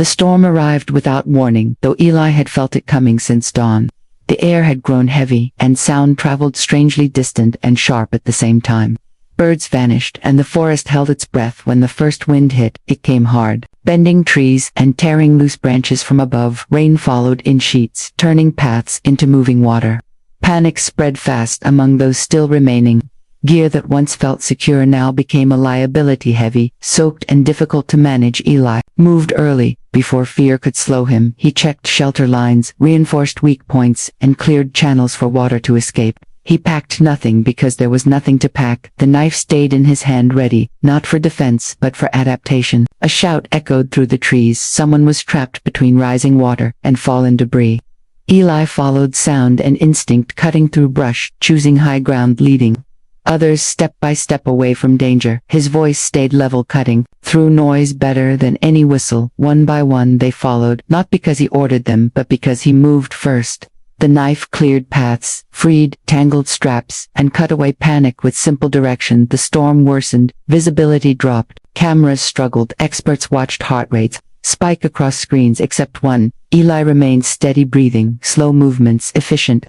The storm arrived without warning, though Eli had felt it coming since dawn. The air had grown heavy, and sound traveled strangely distant and sharp at the same time. Birds vanished, and the forest held its breath when the first wind hit. It came hard, bending trees and tearing loose branches from above. Rain followed in sheets, turning paths into moving water. Panic spread fast among those still remaining. Gear that once felt secure now became a liability, heavy, soaked and difficult to manage. Eli moved early, before fear could slow him. He checked shelter lines, reinforced weak points, and cleared channels for water to escape. He packed nothing because there was nothing to pack. The knife stayed in his hand, ready, not for defense but for adaptation. A shout echoed through the trees. Someone was trapped between rising water and fallen debris. Eli followed sound and instinct, cutting through brush, choosing high ground, leading others step by step away from danger. His voice stayed level, cutting through noise better than any whistle. One by one they followed, not because he ordered them but because he moved first. The knife cleared paths, freed tangled straps, and cut away panic with simple direction. The storm worsened, visibility dropped, cameras struggled, experts watched heart rates spike across screens except one. Eli remained steady, breathing, slow movements, efficient.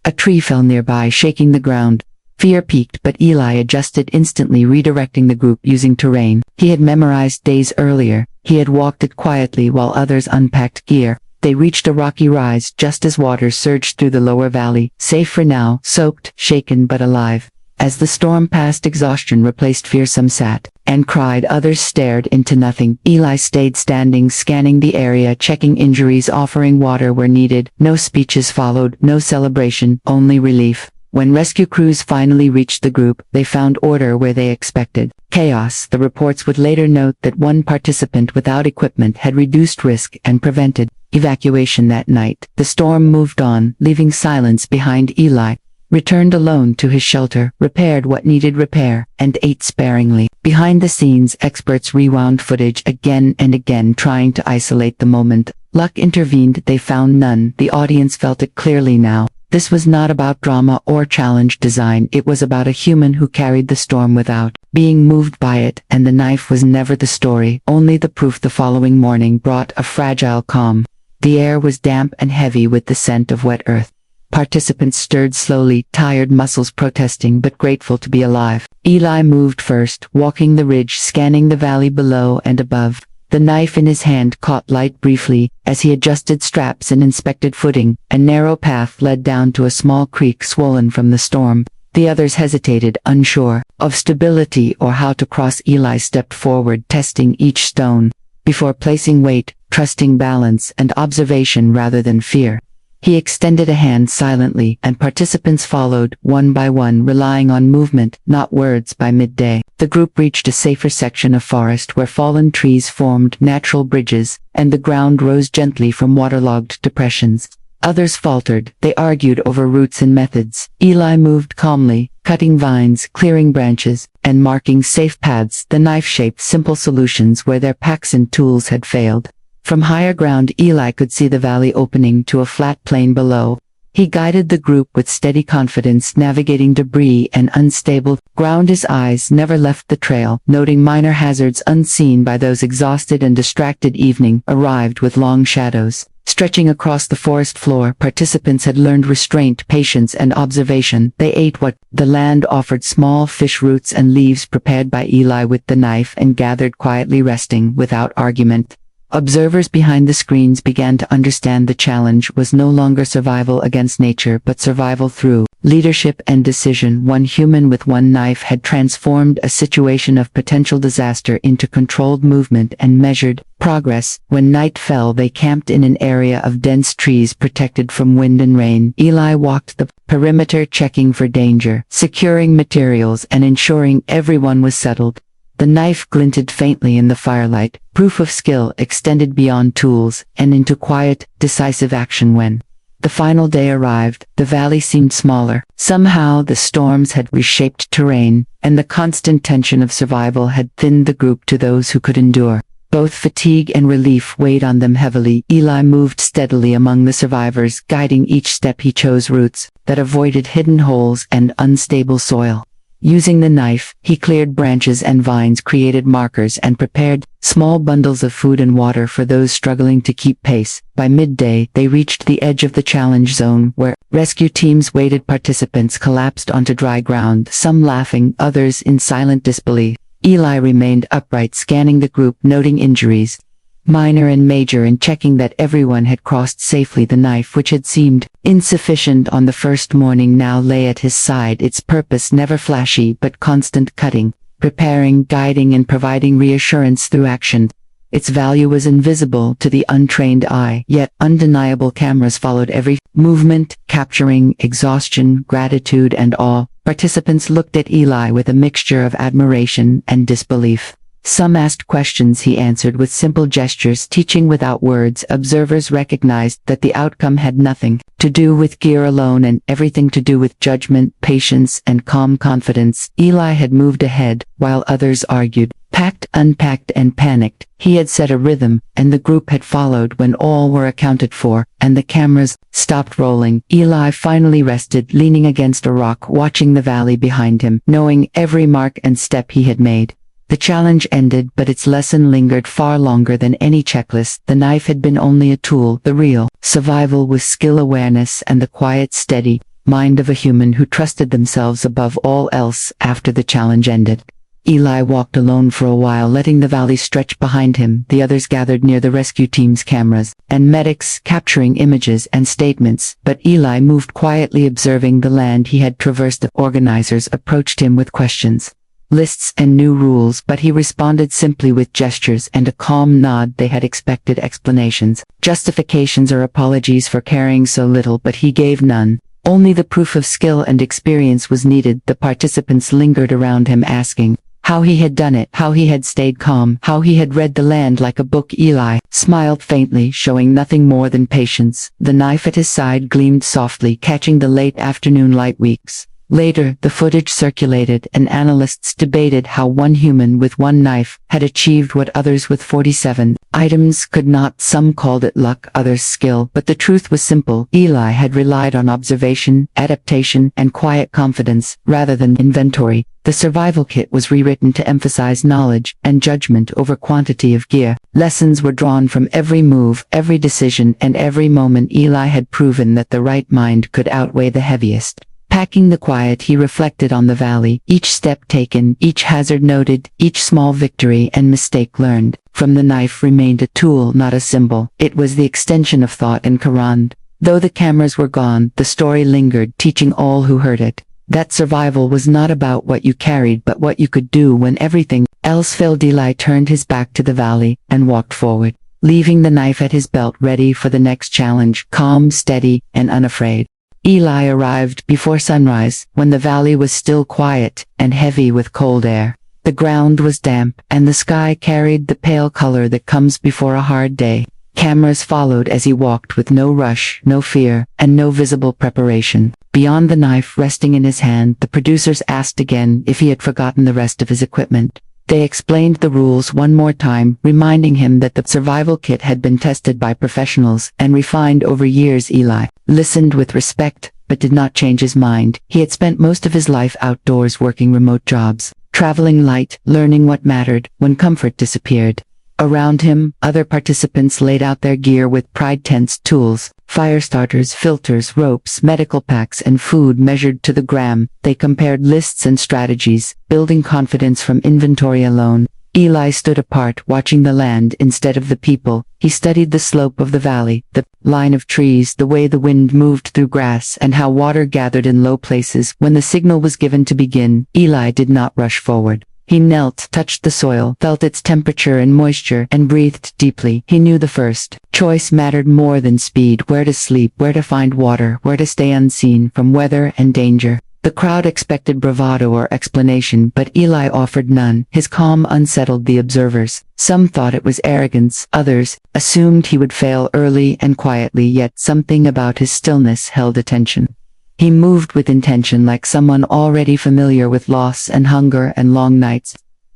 A tree fell nearby, shaking the ground. Fear peaked, but Eli adjusted instantly, redirecting the group using terrain he had memorized days earlier. He had walked it quietly while others unpacked gear. They reached a rocky rise just as water surged through the lower valley, safe for now, soaked, shaken but alive. As the storm passed, exhaustion replaced fear. Some sat and cried, others stared into nothing. Eli stayed standing, scanning the area, checking injuries, offering water where needed. No speeches followed, no celebration, only relief. When rescue crews finally reached the group, they found order where they expected chaos. The reports would later note that one participant without equipment had reduced risk and prevented evacuation that night. The storm moved on, leaving silence behind. Eli returned alone to his shelter, repaired what needed repair, and ate sparingly. Behind the scenes, experts rewound footage again and again, trying to isolate the moment. Luck intervened, they found none. The audience felt it clearly now. This was not about drama or challenge design. It was about a human who carried the storm without being moved by it, and the knife was never the story, only the proof. The following morning brought a fragile calm. The air was damp and heavy with the scent of wet earth. Participants stirred slowly, tired muscles protesting but grateful to be alive. Eli moved first, walking the ridge, scanning the valley below and above. The knife in his hand caught light briefly as he adjusted straps and inspected footing. A narrow path led down to a small creek swollen from the storm. The others hesitated, unsure of stability or how to cross. Eli stepped forward, testing each stone before placing weight, trusting balance and observation rather than fear. He extended a hand silently, and participants followed, one by one, relying on movement, not words. By midday, the group reached a safer section of forest where fallen trees formed natural bridges, and the ground rose gently from waterlogged depressions. Others faltered, they argued over routes and methods. Eli moved calmly, cutting vines, clearing branches, and marking safe paths. The knife shaped simple solutions where their packs and tools had failed. From higher ground, Eli could see the valley opening to a flat plain below. He guided the group with steady confidence, navigating debris and unstable ground. His eyes never left the trail, noting minor hazards unseen by those exhausted and distracted. Evening arrived with long shadows stretching across the forest floor. Participants had learned restraint, patience, and observation. They ate what the land offered, small fish, roots, and leaves prepared by Eli with the knife, and gathered quietly, resting without argument. Observers behind the screens began to understand the challenge was no longer survival against nature but survival through leadership and decision. One human with one knife had transformed a situation of potential disaster into controlled movement and measured progress. When night fell, they camped in an area of dense trees protected from wind and rain. Eli walked the perimeter, checking for danger, securing materials, and ensuring everyone was settled. The knife glinted faintly in the firelight, proof of skill extended beyond tools and into quiet, decisive action. When the final day arrived, the valley seemed smaller. Somehow the storms had reshaped terrain, and the constant tension of survival had thinned the group to those who could endure. Both fatigue and relief weighed on them heavily. Eli moved steadily among the survivors, guiding each step. He chose routes that avoided hidden holes and unstable soil. Using the knife, he cleared branches and vines, created markers, and prepared small bundles of food and water for those struggling to keep pace. By midday, they reached the edge of the challenge zone, where rescue teams waited. Participants collapsed onto dry ground, some laughing, others in silent disbelief. Eli remained upright, scanning the group, noting injuries, minor and major, and checking that everyone had crossed safely. The knife, which had seemed insufficient on the first morning, now lay at his side, its purpose never flashy but constant, cutting, preparing, guiding, and providing reassurance through action. Its value was invisible to the untrained eye, yet undeniable. Cameras followed every movement, capturing exhaustion, gratitude, and awe. Participants looked at Eli with a mixture of admiration and disbelief. Some asked questions he answered with simple gestures, teaching without words. Observers recognized that the outcome had nothing to do with gear alone and everything to do with judgment, patience, and calm confidence. Eli had moved ahead, while others argued, packed, unpacked, and panicked. He had set a rhythm, and the group had followed when all were accounted for, and the cameras stopped rolling. Eli finally rested, leaning against a rock, watching the valley behind him, knowing every mark and step he had made. The challenge ended, but its lesson lingered far longer than any checklist. The knife had been only a tool. The real survival was skill, awareness, and the quiet, steady mind of a human who trusted themselves above all else. After the challenge ended, Eli walked alone for a while, letting the valley stretch behind him. The others gathered near the rescue team's cameras and medics, capturing images and statements, but Eli moved quietly, observing the land he had traversed. The organizers approached him with questions, lists, and new rules, but he responded simply with gestures and a calm nod. They had expected explanations, justifications, or apologies for caring so little, but he gave none. Only the proof of skill and experience was needed. The participants lingered around him, asking how he had done it, how he had stayed calm, how he had read the land like a book. Eli smiled faintly, showing nothing more than patience. The knife at his side gleamed softly, catching the late afternoon light. Weeks later, the footage circulated, and analysts debated how one human with one knife had achieved what others with 47 items could not. Some called it luck, others skill, but the truth was simple. Eli had relied on observation, adaptation, and quiet confidence, rather than inventory. The survival kit was rewritten to emphasize knowledge and judgment over quantity of gear. Lessons were drawn from every move, every decision, and every moment. Eli had proven that the right mind could outweigh the heaviest. Packing the quiet, he reflected on the valley, each step taken, each hazard noted, each small victory and mistake learned. From the knife remained a tool, not a symbol. It was the extension of thought and Quran. Though the cameras were gone, the story lingered, teaching all who heard it that survival was not about what you carried, but what you could do when everything else failed. Eli turned his back to the valley and walked forward, leaving the knife at his belt, ready for the next challenge, calm, steady, and unafraid. Eli arrived before sunrise, when the valley was still quiet and heavy with cold air. The ground was damp, and the sky carried the pale color that comes before a hard day. Cameras followed as he walked, with no rush, no fear, and no visible preparation. Beyond the knife resting in his hand, the producers asked again if he had forgotten the rest of his equipment. They explained the rules one more time, reminding him that the survival kit had been tested by professionals and refined over years. Eli listened with respect, but did not change his mind. He had spent most of his life outdoors, working remote jobs, traveling light, learning what mattered when comfort disappeared. Around him, other participants laid out their gear with pride: tents, tools, fire starters, filters, ropes, medical packs, and food measured to the gram. They compared lists and strategies, building confidence from inventory alone. Eli stood apart, watching the land instead of the people. He studied the slope of the valley, the line of trees, the way the wind moved through grass, and how water gathered in low places. When the signal was given to begin, Eli did not rush forward. He knelt, touched the soil, felt its temperature and moisture, and breathed deeply. He knew the first choice mattered more than speed: where to sleep, where to find water, where to stay unseen from weather and danger. The crowd expected bravado or explanation, but Eli offered none. His calm unsettled the observers. Some thought it was arrogance, others assumed he would fail early and quietly, yet something about his stillness held attention. He moved with intention, like someone already familiar with loss and hunger and long nights.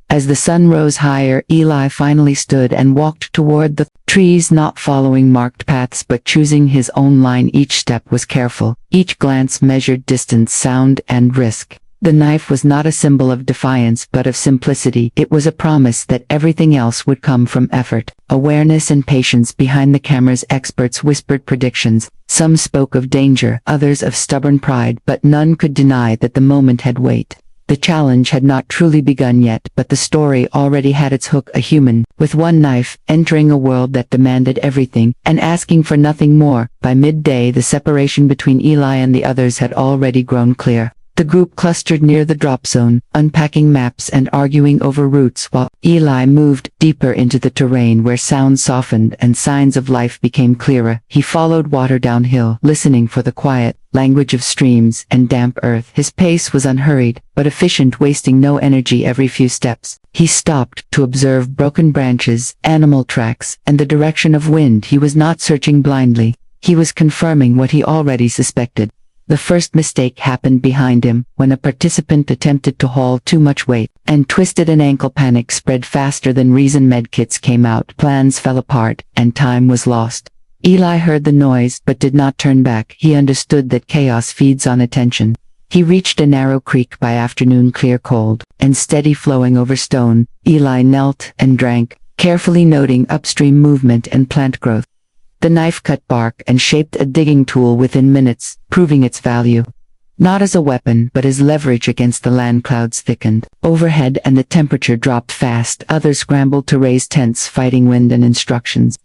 As the sun rose higher, Eli finally stood and walked toward the trees, not following marked paths but choosing his own line. Each step was careful, each glance measured distance, sound, and risk. The knife was not a symbol of defiance but of simplicity. It was a promise that everything else would come from effort, awareness and patience. Behind the cameras, experts whispered predictions. Some spoke of danger, others of stubborn pride, but none could deny that the moment had weight. The challenge had not truly begun yet, but the story already had its hook: a human, with one knife, entering a world that demanded everything, and asking for nothing more. By midday, the separation between Eli and the others had already grown clear. The group clustered near the drop zone, unpacking maps and arguing over routes, while Eli moved deeper into the terrain where sounds softened and signs of life became clearer. He followed water downhill, listening for the quiet language of streams and damp earth. His pace was unhurried, but efficient, wasting no energy every few steps. He stopped to observe broken branches, animal tracks, and the direction of wind. He was not searching blindly. He was confirming what he already suspected. The first mistake happened behind him, when a participant attempted to haul too much weight and twisted an ankle. Panic spread faster than reason. Medkits came out, plans fell apart, and time was lost. Eli heard the noise but did not turn back. He understood that chaos feeds on attention. He reached a narrow creek by afternoon, clear, cold, and steady, flowing over stone. Eli knelt and drank, carefully noting upstream movement and plant growth. The knife cut bark and shaped a digging tool within minutes, proving its value. Not as a weapon, but as leverage against the land. Clouds thickened overhead and the temperature dropped fast. Others scrambled to raise tents, fighting wind and instructions.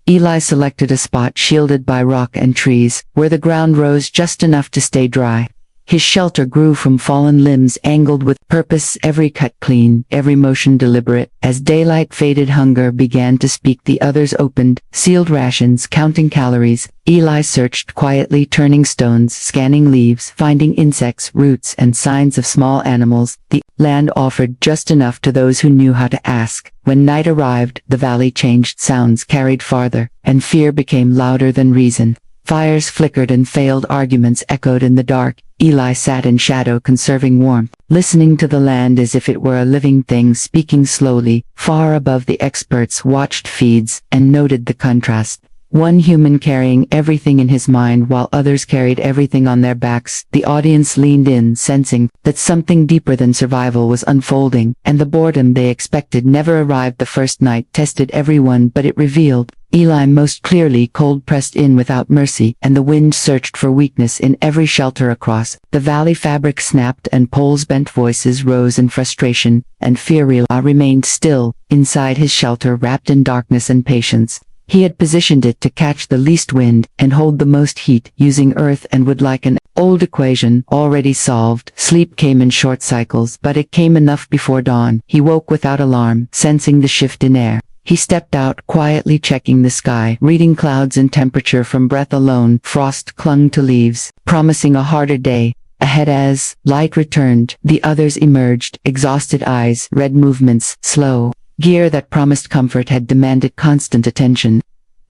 Eli selected a spot shielded by rock and trees, where the ground rose just enough to stay dry. His shelter grew from fallen limbs, angled with purpose, every cut clean, every motion deliberate. As daylight faded, hunger began to speak. The others opened sealed rations, counting calories. Eli searched quietly, turning stones, scanning leaves, finding insects, roots, and signs of small animals. The land offered just enough to those who knew how to ask. When night arrived, the valley changed. Sounds carried farther, and fear became louder than reason. Fires flickered and failed arguments echoed in the dark. Eli sat in shadow, conserving warmth, listening to the land as if it were a living thing, speaking slowly. Far above, the experts watched feeds and noted the contrast. One human carrying everything in his mind while others carried everything on their backs. The audience leaned in, sensing that something deeper than survival was unfolding, and the boredom they expected never arrived. The first night tested everyone, but it revealed Eli most clearly. Cold pressed in without mercy, and the wind searched for weakness in every shelter across the valley. Fabric snapped and poles bent, voices rose in frustration, and fear. Eli remained still, inside his shelter, wrapped in darkness and patience. He had positioned it to catch the least wind and hold the most heat, using earth and wood like an old equation already solved. Sleep came in short cycles, but it came enough before dawn. He woke without alarm, sensing the shift in air. He stepped out, quietly checking the sky, reading clouds and temperature from breath alone. Frost clung to leaves, promising a harder day ahead. As light returned, the others emerged, exhausted eyes, red movements, slow. Gear that promised comfort had demanded constant attention.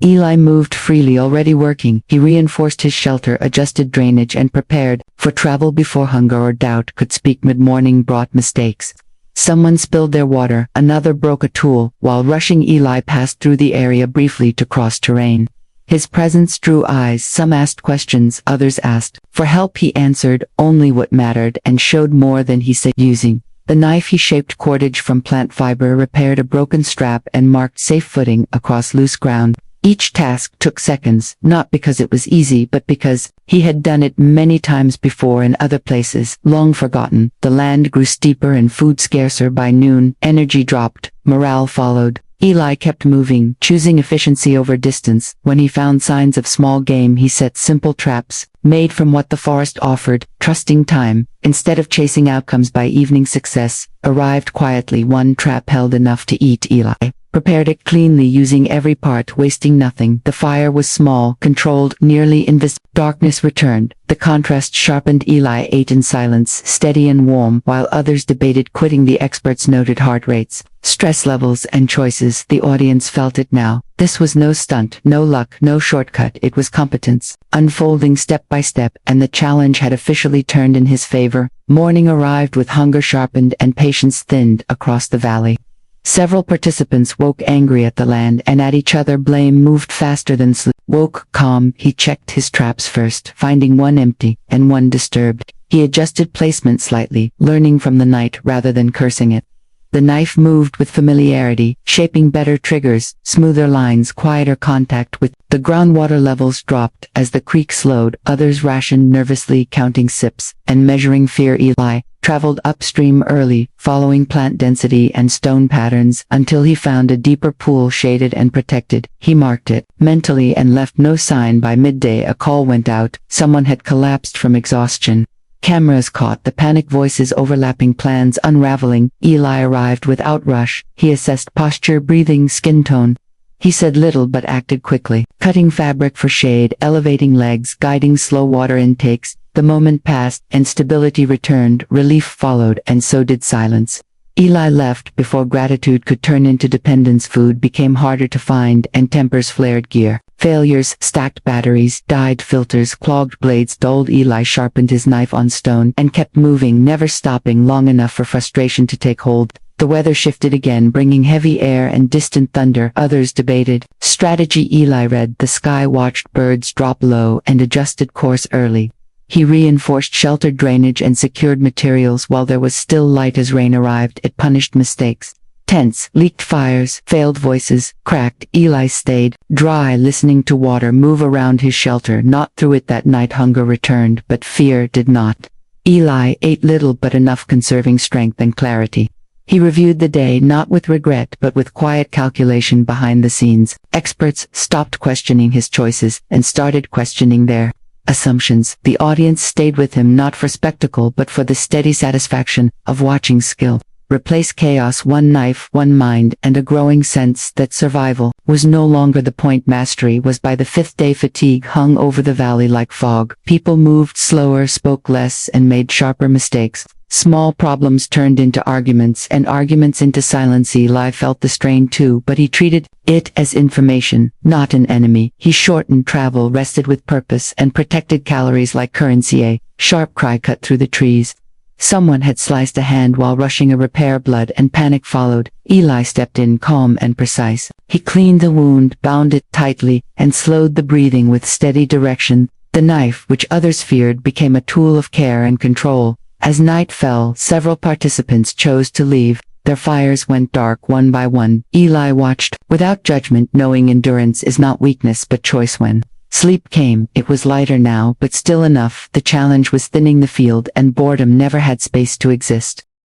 Eli moved freely, already working. He reinforced his shelter, adjusted drainage, and prepared for travel before hunger or doubt could speak. Mid-morning brought mistakes. Someone spilled their water, another broke a tool. While rushing, Eli passed through the area briefly to cross terrain. His presence drew eyes. Some asked questions, others asked for help. He answered only what mattered and showed more than he said. Using the knife, he shaped cordage from plant fiber, repaired a broken strap, and marked safe footing across loose ground. Each task took seconds, not because it was easy, but because he had done it many times before in other places, long forgotten. The land grew steeper and food scarcer. By noon, energy dropped, morale followed. Eli kept moving, choosing efficiency over distance. When he found signs of small game, he set simple traps, made from what the forest offered, trusting time. Instead of chasing outcomes, by evening success arrived quietly. One trap held enough to eat. Eli prepared it cleanly, using every part, wasting nothing. The fire was small, controlled, nearly invisible. Darkness returned. The contrast sharpened. Eli ate in silence, steady and warm, while others debated quitting. The experts noted heart rates, stress levels, and choices. The audience felt it now. This was no stunt, no luck, no shortcut. It was competence, unfolding step by step, and the challenge had officially turned in his favor. Morning arrived with hunger sharpened and patience thinned across the valley. Several participants woke angry at the land and at each other. Blame moved faster than sleep. Woke calm, he checked his traps first, finding one empty and one disturbed. He adjusted placement slightly, learning from the night rather than cursing it. The knife moved with familiarity, shaping better triggers, smoother lines, quieter contact with. The groundwater levels dropped as the creek slowed, others rationed nervously, counting sips, and measuring fear. Eli traveled upstream early, following plant density and stone patterns until he found a deeper pool shaded and protected. He marked it mentally and left no sign. By midday a call went out. Someone had collapsed from exhaustion. Cameras caught the panic voices, overlapping plans unraveling. Eli arrived without rush. He assessed posture, breathing, skin tone. He said little but acted quickly, cutting fabric for shade, elevating legs, guiding slow water intakes. The moment passed, and stability returned, relief followed, and so did silence. Eli left before gratitude could turn into dependence. Food became harder to find, and tempers flared. Gear failures, stacked batteries, dyed filters, clogged blades dulled. Eli sharpened his knife on stone and kept moving, never stopping long enough for frustration to take hold. The weather shifted again, bringing heavy air and distant thunder. Others debated strategy. Eli read the sky, watched birds drop low, and adjusted course early. He reinforced sheltered drainage and secured materials while there was still light. As rain arrived, it punished mistakes. Tents, leaked fires, failed voices, cracked. Eli stayed dry, listening to water move around his shelter, not through it. That night hunger returned, but fear did not. Eli ate little but enough, conserving strength and clarity. He reviewed the day, not with regret but with quiet calculation behind the scenes. Experts stopped questioning his choices and started questioning their assumptions. The audience stayed with him, not for spectacle but for the steady satisfaction of watching skill replace chaos. One knife, one mind, and a growing sense that survival was no longer the point. Mastery was. By the fifth day fatigue hung over the valley like fog. People moved slower, spoke less, and made sharper mistakes. Small problems turned into arguments, and arguments into silence. Eli felt the strain too, but he treated it as information, not an enemy. He shortened travel, rested with purpose, and protected calories like currency. A sharp cry cut through the trees. Someone had sliced a hand while rushing a repair. Blood and panic followed. Eli stepped in, calm and precise. He cleaned the wound, bound it tightly, and slowed the breathing with steady direction. The knife, which others feared, became a tool of care and control. As night fell, several participants chose to leave. Their fires went dark one by one. Eli watched, without judgment, knowing endurance is not weakness but choice. When sleep came, it was lighter now, but still enough. The challenge was thinning the field, and boredom never had space to exist.